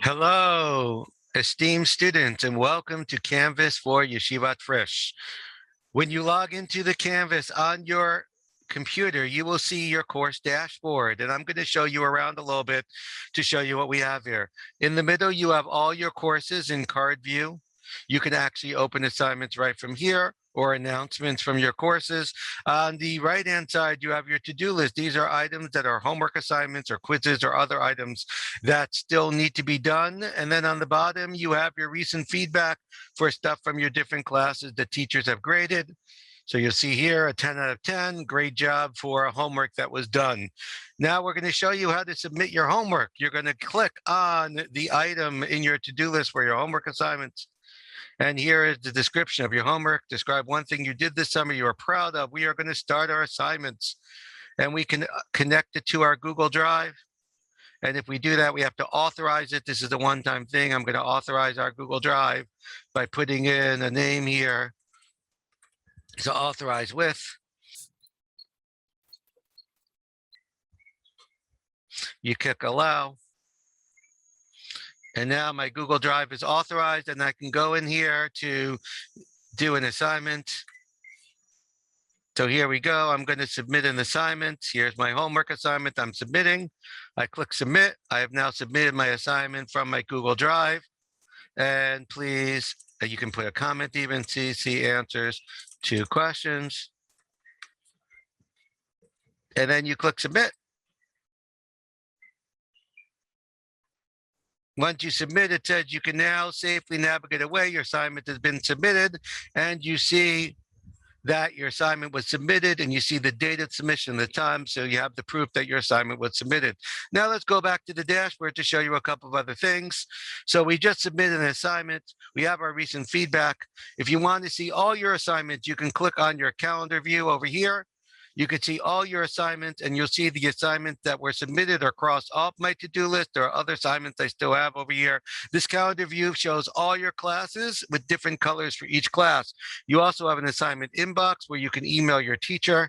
Hello, esteemed students, and welcome to Canvas for Yeshivat Frisch. When you log into the Canvas on your computer, you will see your course dashboard, and I'm going to show you around a little bit to show you what we have here. In the middle, you have all your courses in card view. You can actually open assignments right from here or announcements from your courses. On the right-hand side, you have your to-do list. These are items that are homework assignments or quizzes or other items that still need to be done. And then on the bottom, you have your recent feedback for stuff from your different classes that teachers have graded. So you'll see here a 10 out of 10, great job for a homework that was done. Now we're going to show you how to submit your homework. You're going to click on the item in your to-do list for your homework assignments. And here is the description of your homework. Describe one thing you did this summer you are proud of. We are going to start our assignments, and we can connect it to our Google Drive. And if we do that, we have to authorize it. This is a one-time thing. I'm going to authorize our Google Drive by putting in a name here. So authorize with. You click allow. And now my Google Drive is authorized, and I can go in here to do an assignment. So here we go. I'm going to submit an assignment. Here's my homework assignment I'm submitting. I click submit. I have now submitted my assignment from my Google Drive. And please, you can put a comment even, CC answers to questions. And then you click submit. Once you submit, it says you can now safely navigate away. Your assignment has been submitted, and you see that your assignment was submitted, and you see the date of submission, the time, so you have the proof that your assignment was submitted. Now let's go back to the dashboard to show you a couple of other things. So we just submitted an assignment. We have our recent feedback. If you want to see all your assignments, you can click on your calendar view over here. You can see all your assignments, and you'll see the assignments that were submitted or crossed off my to-do list. There are other assignments I still have over here. This calendar view shows all your classes with different colors for each class. You also have an assignment inbox where you can email your teacher.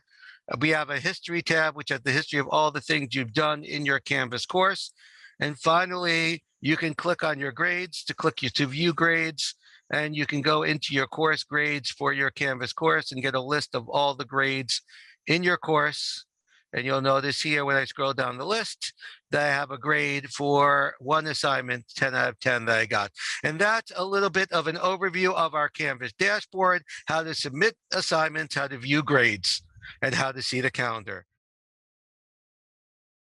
We have a history tab, which has the history of all the things you've done in your Canvas course. And finally, you can click on your grades to view grades. And you can go into your course grades for your Canvas course and get a list of all the grades in your course. And you'll notice here when I scroll down the list that I have a grade for one assignment, 10 out of 10 that I got. And that's a little bit of an overview of our Canvas dashboard, how to submit assignments, how to view grades, and how to see the calendar.